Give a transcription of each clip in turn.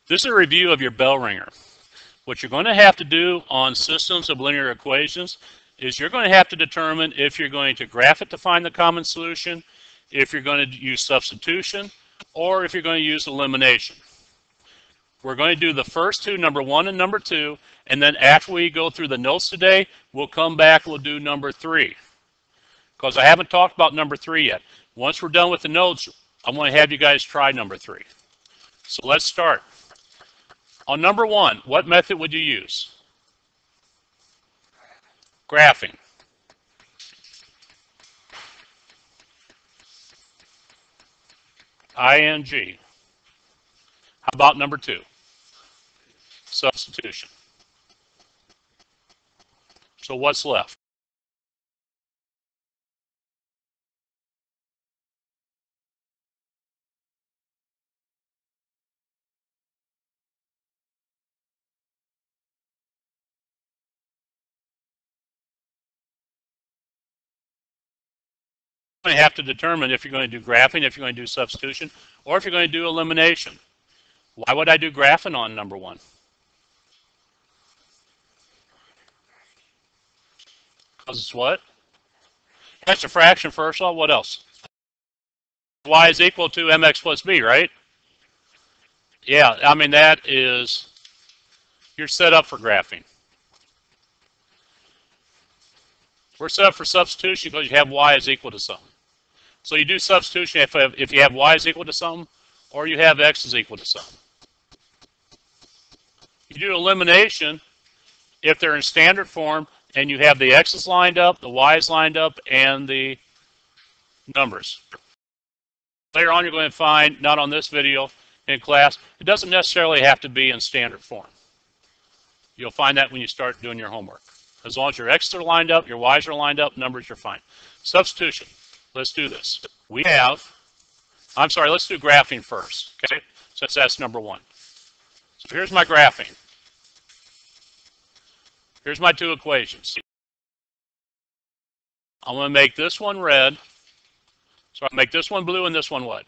This is a review of your bell ringer. What you're going to have to do on systems of linear equations is you're going to have to determine if you're going to graph it to find the common solution, if you're going to use substitution, or if you're going to use elimination. We're going to do the first two, number 1 and number 2, and then after we go through the notes today, we'll come back, we'll do number 3. Because I haven't talked about number 3 yet. Once we're done with the notes, I'm going to have you guys try number 3. So let's start. On number 1, what method would you use? Graphing. ING. How about number 2? Substitution. So what's left? You have to determine if you're going to do graphing, if you're going to do substitution, or if you're going to do elimination. Why would I do graphing on number 1? Because it's what? That's a fraction first of all. What else? Y is equal to mx plus b, right? Yeah, I mean that is, you're set up for graphing. We're set up for substitution because you have y is equal to something. So you do substitution if you have y is equal to something, or you have x is equal to something. You do elimination if they're in standard form and you have the x's lined up, the y's lined up, and the numbers. Later on you're going to find, not on this video, in class, it doesn't necessarily have to be in standard form. You'll find that when you start doing your homework. As long as your x's are lined up, your y's are lined up, numbers are fine. Substitution. Let's do this. We have, let's do graphing first, okay? Since that's number 1. So here's my graphing. Here's my 2 equations. I'm going to make this one red. So I'll make this one blue and this one what?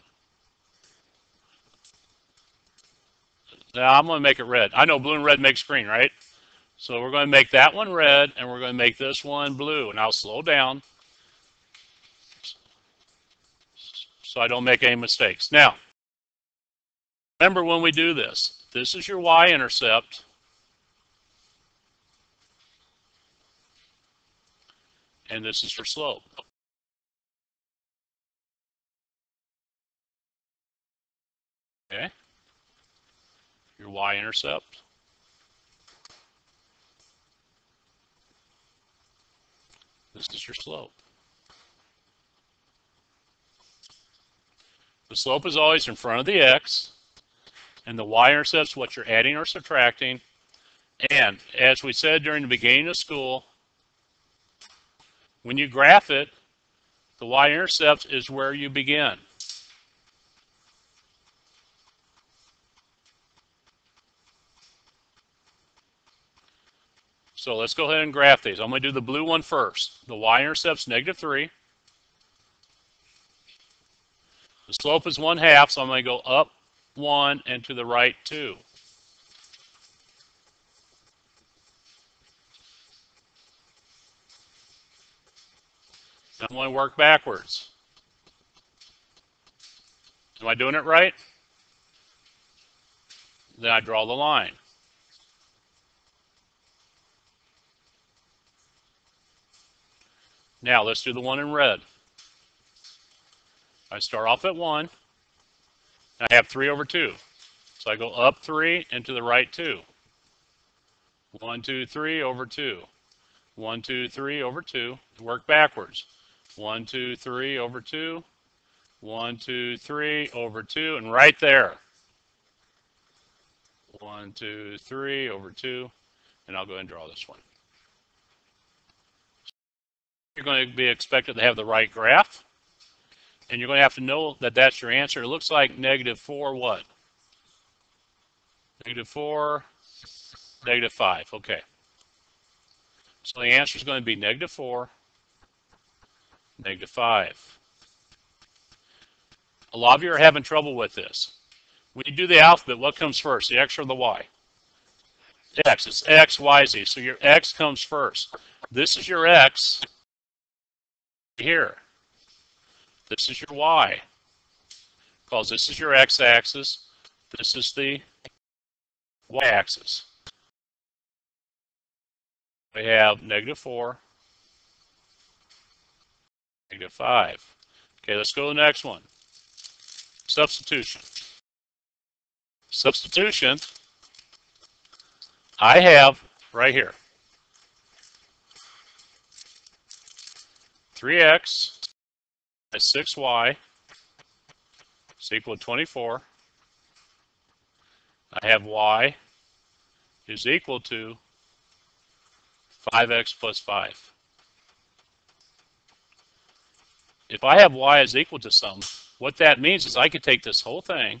Now I'm going to make it red. I know blue and red makes green, right? So we're going to make that one red and we're going to make this one blue. And I'll slow down so I don't make any mistakes. Now, remember when we do this, this is your y-intercept. And this is your slope. Okay? Your y-intercept. This is your slope. The slope is always in front of the x, and the y-intercept is what you're adding or subtracting. And as we said during the beginning of school, when you graph it, the y-intercept is where you begin. So let's go ahead and graph these. I'm going to do the blue one first. The y-intercept is -3. The slope is 1/2, so I'm going to go up 1 and to the right 2. I'm going to work backwards. Am I doing it right? Then I draw the line. Now let's do the one in red. I start off at 1. I have 3/2. So I go up 3 and to the right 2. 1, 2, 3/2. 1, 2, 3/2. Work backwards. 1, 2, 3/2. 1, 2, 3/2. And right there. 1, 2, 3/2. And I'll go ahead and draw this one. You're going to be expected to have the right graph. And you're going to have to know that that's your answer. It looks like -4 what? -4, -5. Okay. So the answer is going to be -4, -5. A lot of you are having trouble with this. When you do the alphabet, what comes first, the X or the Y? X. It's X, Y, Z. So your X comes first. This is your X here. This is your Y. Because this is your X-axis. This is the Y-axis. We have -4, -5. Okay, let's go to the next one. Substitution. Substitution, I have right here 3x minus 6y is equal to 24. I have y is equal to 5x plus 5. If I have y is equal to something, what that means is I could take this whole thing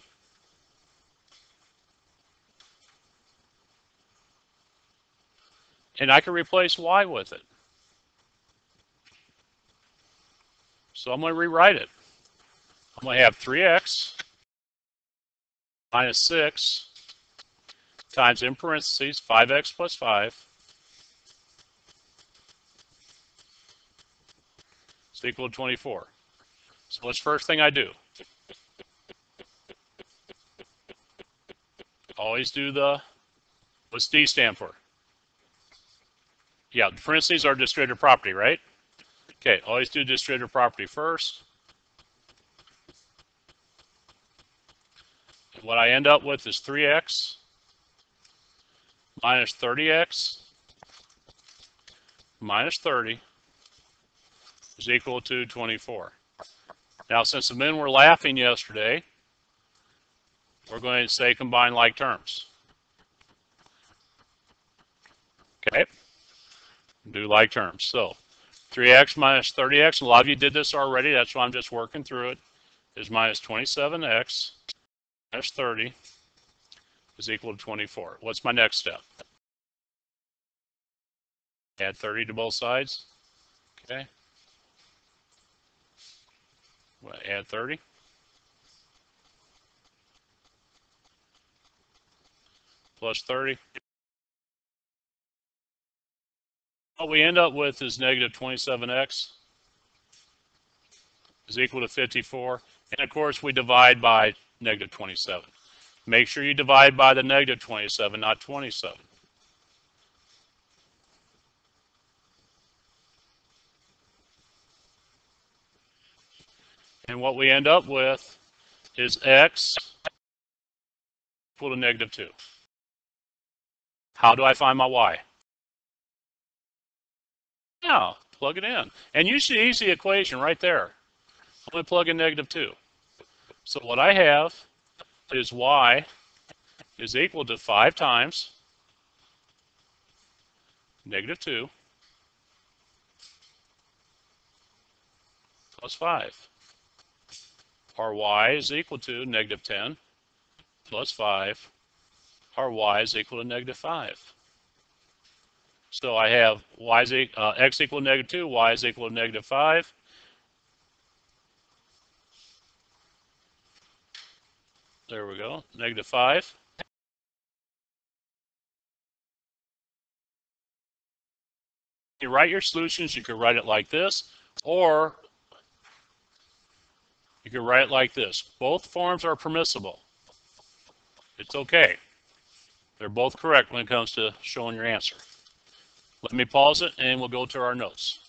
and I can replace y with it. So I'm going to rewrite it. I'm going to have 3x minus 6 times, in parentheses, 5x plus 5 is equal to 24. So what's the first thing I do? Always do the, what's D stand for? Yeah, the parentheses are distributive property, right? Okay, always do distributive property first. And what I end up with is 3x minus 30x minus 30 is equal to 24. Now, since the men were laughing yesterday, we're going to say combine like terms. Okay? Do like terms. So 3x minus 30x, a lot of you did this already, that's why I'm just working through it, is minus 27x minus 30 is equal to 24. What's my next step? Add 30 to both sides. Okay. Well, add 30. Plus 30. What we end up with is negative 27x is equal to 54. And of course, we divide by negative 27. Make sure you divide by the negative 27, not 27. And what we end up with is x equal to negative 2. How do I find my y? Now, plug it in. And use the easy equation right there. I'm going to plug in negative 2. So what I have is y is equal to 5 times negative 2 plus 5. Our y is equal to negative 10 plus 5. Our y is equal to negative 5. So I have x equal to negative 2, y is equal to negative 5. There we go, negative 5. You write your solutions, you could write it like this, or you could write it like this. Both forms are permissible. It's okay. They're both correct when it comes to showing your answer. Let me pause it and we'll go to our notes.